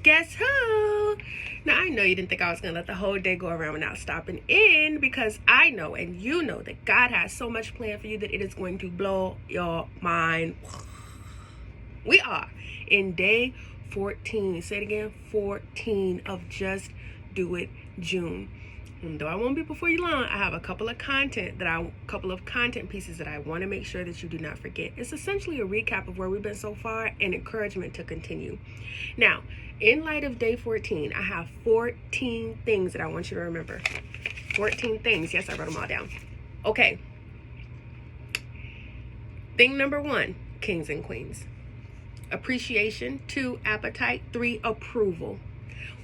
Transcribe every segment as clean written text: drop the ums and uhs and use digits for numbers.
Guess who? Now, I know you didn't think I was going to let the whole day go around without stopping in, because I know and you know that God has so much planned for you that it is going to blow your mind. We are in day 14. Say it again, 14 of Just Do It June. And though I won't be before you long, I have a couple of content pieces that I want to make sure that you do not forget. It's essentially a recap of where we've been so far and encouragement to continue. Now, in light of day 14, I have 14 things that I want you to remember. 14 things. Yes, I wrote them all down. Okay. Thing number 1, kings and queens. Appreciation. 2, appetite. 3, approval.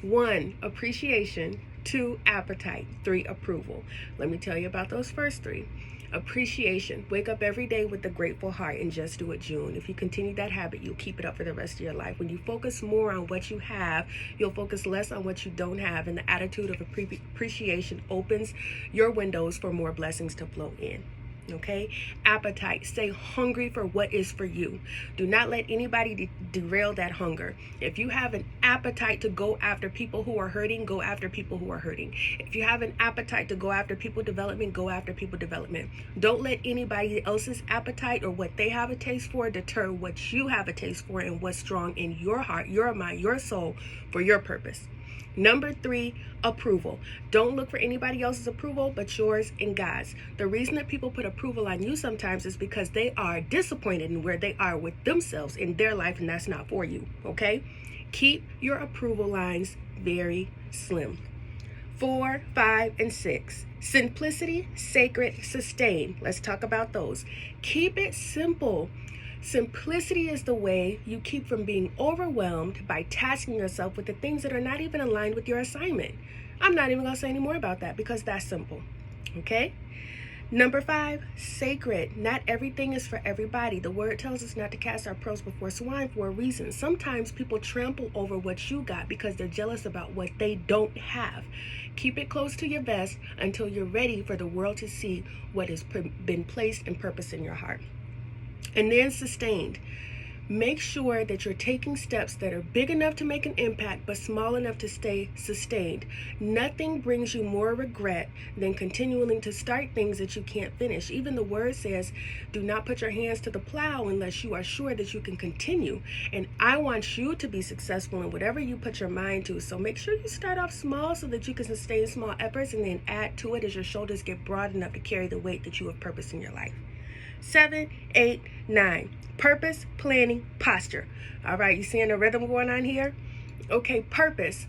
1, appreciation. 2, appetite. 3, approval. Let me tell you about those first 3. Appreciation. Wake up every day with a grateful heart and just do it, June. If you continue that habit, you'll keep it up for the rest of your life. When you focus more on what you have, you'll focus less on what you don't have, and the attitude of appreciation opens your windows for more blessings to flow in. Okay? Appetite. Stay hungry for what is for you. Do not let anybody derail that hunger. If you have an appetite to go after people who are hurting, go after people who are hurting. If you have an appetite to go after people development, go after people development. Don't let anybody else's appetite or what they have a taste for deter what you have a taste for and what's strong in your heart, your mind, your soul for your purpose. Number 3, approval. Don't look for anybody else's approval but yours and God's. The reason that people put approval on you sometimes is because they are disappointed in where they are with themselves in their life, and that's not for you, okay? Keep your approval lines very slim. 4, 5, and 6. Simplicity, sacred, sustain. Let's talk about those. Keep it simple. Simplicity is the way you keep from being overwhelmed by tasking yourself with the things that are not even aligned with your assignment. I'm not even going to say any more about that because that's simple. Okay? Number 5, sacred. Not everything is for everybody. The word tells us not to cast our pearls before swine for a reason. Sometimes people trample over what you got because they're jealous about what they don't have. Keep it close to your vest until you're ready for the world to see what has been placed and purpose in your heart. And then sustained. Make sure that you're taking steps that are big enough to make an impact, but small enough to stay sustained. Nothing brings you more regret than continuing to start things that you can't finish. Even the word says, do not put your hands to the plow unless you are sure that you can continue. And I want you to be successful in whatever you put your mind to. So make sure you start off small so that you can sustain small efforts and then add to it as your shoulders get broad enough to carry the weight that you have purpose in your life. 7, 8, 9. Purpose, planning, posture. All right, you seeing the rhythm going on here? Okay, purpose.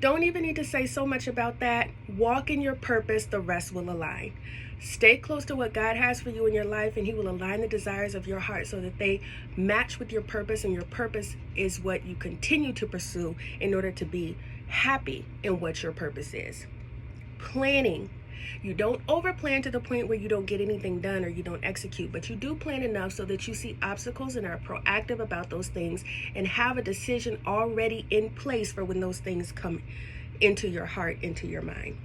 Don't even need to say so much about that. Walk in your purpose, the rest will align. Stay close to what God has for you in your life, and He will align the desires of your heart so that they match with your purpose, and your purpose is what you continue to pursue in order to be happy in what your purpose is. Planning. You don't overplan to the point where you don't get anything done or you don't execute, but you do plan enough so that you see obstacles and are proactive about those things and have a decision already in place for when those things come into your heart, into your mind.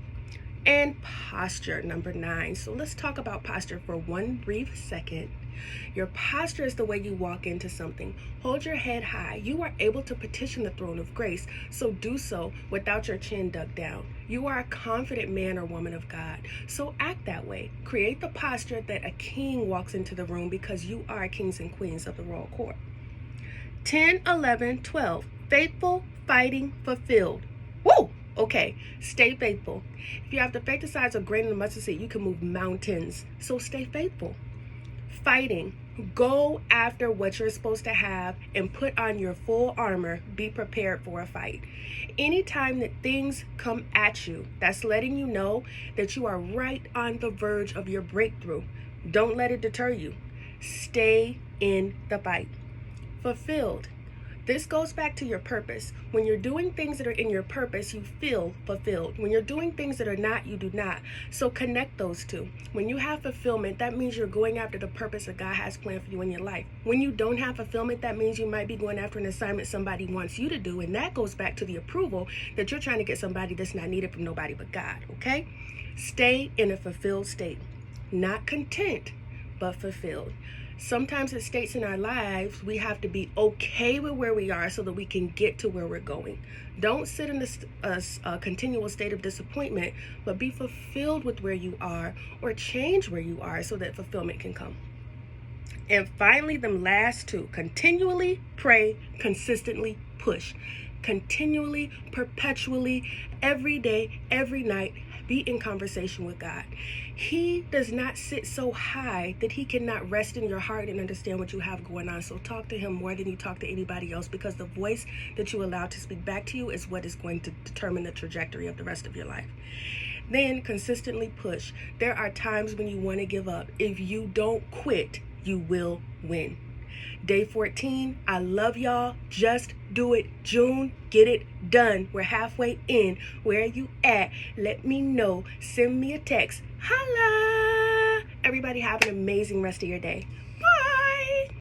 And posture, number 9. So let's talk about posture for one brief second. Your posture is the way you walk into something. Hold your head high. You are able to petition the throne of grace, so do so without your chin ducked down. You are a confident man or woman of God, so act that way. Create the posture that a king walks into the room because you are kings and queens of the royal court. 10, 11, 12. Faithful, fighting, fulfilled. Woo! Okay, stay faithful. If you have the faith the size of a grain of mustard seed, you can move mountains, so stay faithful. Fighting. Go after what you're supposed to have and put on your full armor. Be prepared for a fight. Anytime that things come at you, that's letting you know that you are right on the verge of your breakthrough. Don't let it deter you. Stay in the fight. Fulfilled. This goes back to your purpose. When you're doing things that are in your purpose, you feel fulfilled. When you're doing things that are not, you do not. So connect those two. When you have fulfillment, that means you're going after the purpose that God has planned for you in your life. When you don't have fulfillment, that means you might be going after an assignment somebody wants you to do. And that goes back to the approval that you're trying to get somebody that's not needed from nobody but God, okay? Stay in a fulfilled state. Not content, but fulfilled. Sometimes it states in our lives we have to be okay with where we are so that we can get to where we're going. Don't sit in a continual state of disappointment, but be fulfilled with where you are, or change where you are so that fulfillment can come. And finally, them last two: continually pray, consistently push. Continually, perpetually, every day, every night, be in conversation with God. He does not sit so high that he cannot rest in your heart and understand what you have going on. So talk to him more than you talk to anybody else, because the voice that you allow to speak back to you is what is going to determine the trajectory of the rest of your life. Then consistently push. There are times when you want to give up. If you don't quit, you will win. Day 14, I love y'all. Just do it. June, get it done. We're halfway in. Where are you at? Let me know. Send me a text. Holla! Everybody have an amazing rest of your day.